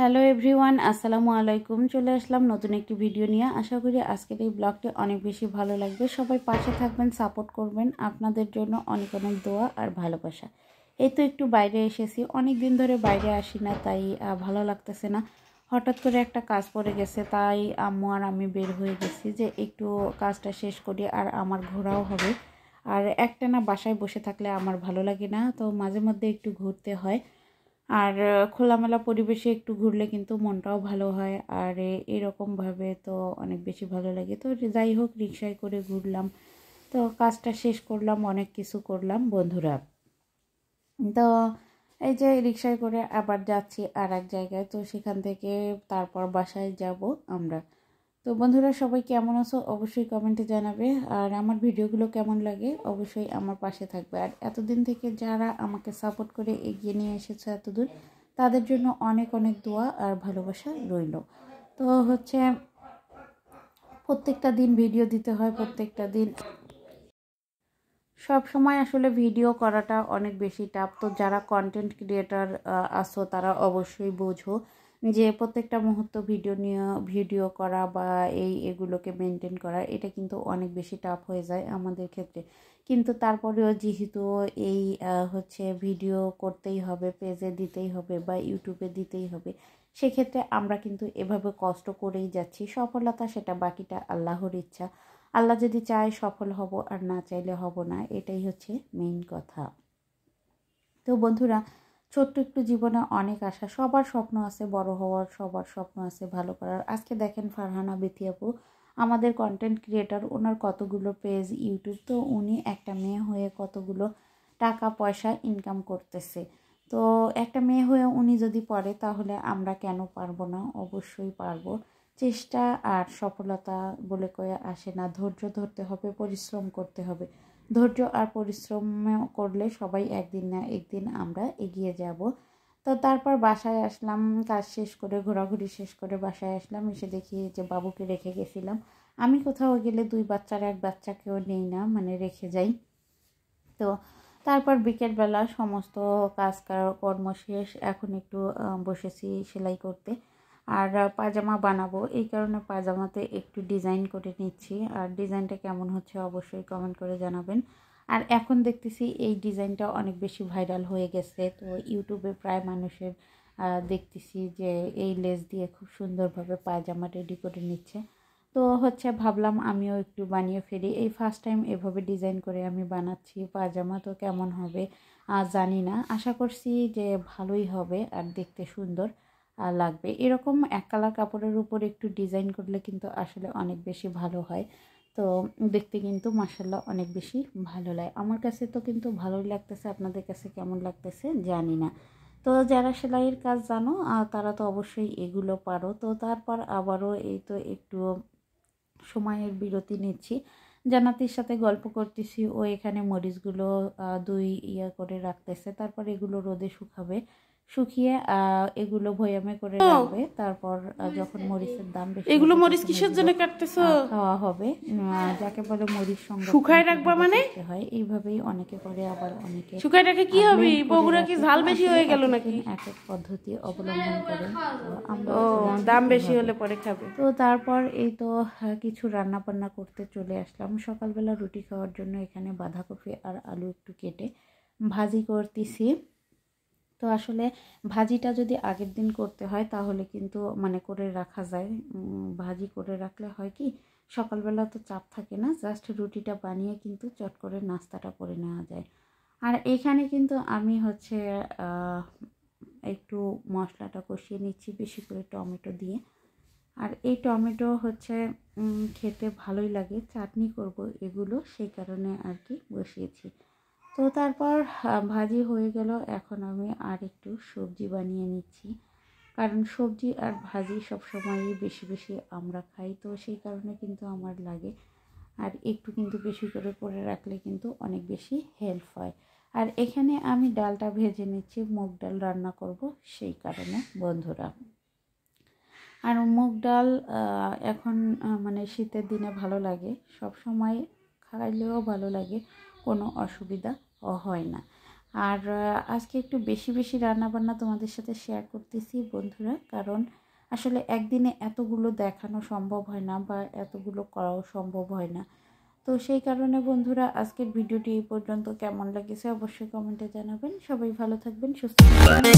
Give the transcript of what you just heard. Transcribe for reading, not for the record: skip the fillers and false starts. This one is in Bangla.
হ্যালো এভরিওয়ান, আসসালামু আলাইকুম। চলে আসলাম নতুন একটি ভিডিও নিয়ে। আশা করি আজকের এই ব্লগটি অনেক বেশি ভালো লাগবে। সবাই পাশে থাকবেন, সাপোর্ট করবেন। আপনাদের জন্য অনেক অনেক দোয়া আর ভালোবাসা। এই তো একটু বাইরে এসেছি, অনেক দিন ধরে বাইরে আসি না, তাই ভালো লাগতেছে না। হঠাৎ করে একটা কাজ পড়ে গেছে, তাই আম্মু আর আমি বের হয়ে গেছি যে একটু কাজটা শেষ করি, আর আমার ঘোরাও হবে। আর একটানা বাসায় বসে থাকলে আমার ভালো লাগে না, তো মাঝে মধ্যে একটু ঘুরতে হয়। আর খোলামেলা পরিবেশে একটু ঘুরলে কিন্তু মনটাও ভালো হয়। আর এরকমভাবে তো অনেক বেশি ভালো লাগে। তো যাই হোক, রিকশায় করে ঘুরলাম, তো কাজটা শেষ করলাম, অনেক কিছু করলাম বন্ধুরা। তো এই যে রিকশায় করে আবার যাচ্ছি আর এক জায়গায়, তো সেখান থেকে তারপর বাসায় যাব আমরা। তো বন্ধুরা, সবাই কেমন আছো অবশ্যই কমেন্টে জানাবে। আর আমার ভিডিওগুলো কেমন লাগে অবশ্যই আমার পাশে থাকবে। আর এতদিন থেকে যারা আমাকে সাপোর্ট করে এগিয়ে নিয়ে এসেছে এতদূর, তাদের জন্য অনেক অনেক দোয়া আর ভালোবাসা রইল। তো হচ্ছে প্রত্যেকটা দিন ভিডিও দিতে হয়, প্রত্যেকটা দিন সব সময় আসলে ভিডিও করাটা অনেক বেশি টাফ। তো যারা কন্টেন্ট ক্রিয়েটার আছো তারা অবশ্যই বোঝো যে প্রত্যেকটা মুহূর্ত ভিডিও করা বা এগুলোকে মেনটেন করা, এটা কিন্তু অনেক বেশি টাফ হয়ে যায় আমাদের ক্ষেত্রে। কিন্তু তারপরেও যেহেতু হচ্ছে ভিডিও করতেই হবে, পেজে দিতেই হবে বা ইউটিউবে দিতেই হবে, সেক্ষেত্রে আমরা কিন্তু এভাবে কষ্ট করেই যাচ্ছি। সফলতা সেটা বাকিটা আল্লাহর ইচ্ছা। আল্লাহ যদি চায় সফল হব, আর না চাইলে হব না, এটাই হচ্ছে মেইন কথা। তো বন্ধুরা, ছোট্ট একটু জীবনে অনেক আশা, সবার স্বপ্ন আছে বড় হওয়ার, সবার স্বপ্ন আছে ভালো করার। আজকে দেখেন ফারহানা বিথি আপু, আমাদের কন্টেন্ট ক্রিয়েটার, ওনার কতগুলো পেজ ইউটিউব, তো উনি একটা মেয়ে হয়ে কতগুলো টাকা পয়সা ইনকাম করতেছে। তো একটা মেয়ে হয়ে উনি যদি পারে, তাহলে আমরা কেন পারবো না? অবশ্যই পারবো। চেষ্টা আর সফলতা বলে কয়ে আসে না, ধৈর্য ধরতে হবে, পরিশ্রম করতে হবে। ধৈর্য আর পরিশ্রম করলে সবাই একদিন না একদিন আমরা এগিয়ে যাব। তো তারপর বাসায় আসলাম, কাজ শেষ করে ঘোরাঘুরি শেষ করে বাসায় আসলাম। এসে দেখি যে বাবুকে রেখে গেছিলাম। আমি কোথাও গেলে দুই বাচ্চার এক বাচ্চাকেও নেই না, মানে রেখে যাই। তো তারপর বিকেলবেলা সমস্ত কাজ কর্ম শেষ, এখন একটু বসেছি সেলাই করতে। আর পাজামা বানাবো, এই কারণে পাজামাতে একটু ডিজাইন করে নিচ্ছি। আর ডিজাইনটা কেমন হচ্ছে অবশ্যই কমেন্ট করে জানাবেন। আর এখন দেখতেছি এই ডিজাইনটা অনেক বেশি ভাইরাল হয়ে গেছে, তো ইউটিউবে প্রায় মানুষের দেখতেছি যে এই লেস দিয়ে খুব সুন্দরভাবে পায়জামা রেডি করে নিচ্ছে। তো হচ্ছে ভাবলাম আমিও একটু বানিয়ে ফেলি। এই ফার্স্ট টাইম এভাবে ডিজাইন করে আমি বানাচ্ছি পায়জামা, তো কেমন হবে জানি না। আশা করছি যে ভালোই হবে আর দেখতে সুন্দর লাগবে। এরকম এক কালার কাপড়ের উপর একটু ডিজাইন করলে কিন্তু আসলে অনেক বেশি ভালো হয়। তো দেখতে কিন্তু মাশাআল্লাহ অনেক বেশি ভালো লাগে। আমার কাছে তো কিন্তু ভালোই লাগতেছে, আপনাদের কাছে কেমন লাগতেছে জানি না। তো যারা সেলাইয়ের কাজ জানো তারা তো অবশ্যই এগুলো পারো। তো তারপর আবারও এই তো একটু সময়ের বিরতি নিচ্ছি, জান্নাতির সাথে গল্প করতেছি। ও এখানে মরিচগুলো দুই করে রাখতেছে, তারপর এগুলো রোদে শুকাবে, শুকিয়ে এগুলো ভয়ামে করে রাখবে। তারপর যখন মরিচের দাম বেশি এগুলো হবে মরিচ তখন কিসের জন্য কাটতেছো? খাওয়া হবে। যাকে বলে মরিচ শুকায় সংরক্ষণ রাখবা মানে? করতে হয়, এইভাবেই অনেকে করে, আবার অনেকে শুকায় রাখে কি হবে? ব্লেন্ড করে বগুড়া কি রাখে। ঝাল তো বেশি আসলে হয়ে গেল এক নাকি? একজন এক এক পদ্ধতি অবলম্বন করে, তো আমরা ও, করেছি দাম বেশি এভাবে। হলে পরে খাবে। তো তারপর এই তো কিছু রান্না বান্না করতে চলে আসলাম। সকালবেলা রুটি খাওয়ার জন্য এখানে বাঁধাকপি আর আলু একটু কেটে ভাজি করতেছি। তো আসলে ভাজিটা যদি আগের দিন করতে হয় তাহলে কিন্তু মানে করে রাখা যায়। ভাজি করে রাখলে হয় কি, সকালবেলা তো চাপ থাকে না, জাস্ট রুটিটা বানিয়ে কিন্তু চট করে নাস্তাটা করে নেওয়া যায়। আর এখানে কিন্তু আমি হচ্ছে একটু মশলাটা কষিয়ে নিচ্ছি বেশি করে টমেটো দিয়ে। আর এই টমেটো হচ্ছে খেতে ভালোই লাগে, চাটনি করব এগুলো, সেই কারণে আর কি বসিয়েছি। তো তারপর ভাজি হয়ে গেল, এখন আমি আর একটু সবজি বানিয়ে নিচ্ছি। কারণ সবজি আর ভাজি সবসময়ই বেশি বেশি আমরা খাই, তো সেই কারণে কিন্তু আমার লাগে। আর একটু কিন্তু বেশি করে করে রাখলে কিন্তু অনেক বেশি হেল্প হয়। আর এখানে আমি ডালটা ভেজে নিচ্ছি, মুগ ডাল রান্না করব, সেই কারণে বন্ধুরা। আর মুগ ডাল এখন মানে শীতের দিনে ভালো লাগে, সব সময় খাইলেও ভালো লাগে, কোনো অসুবিধা হয় না। আর আজকে একটু বেশি বেশি রান্নাবান্না তোমাদের সাথে শেয়ার করতেছি বন্ধুরা, কারণ আসলে একদিনে এতগুলো দেখানো সম্ভব হয় না বা এতগুলো করাও সম্ভব হয় না। তো সেই কারণে বন্ধুরা আজকের ভিডিওটি এই পর্যন্ত। কেমন লেগেছে অবশ্যই কমেন্টে জানাবেন। সবাই ভালো থাকবেন, সুস্থ থাকবেন।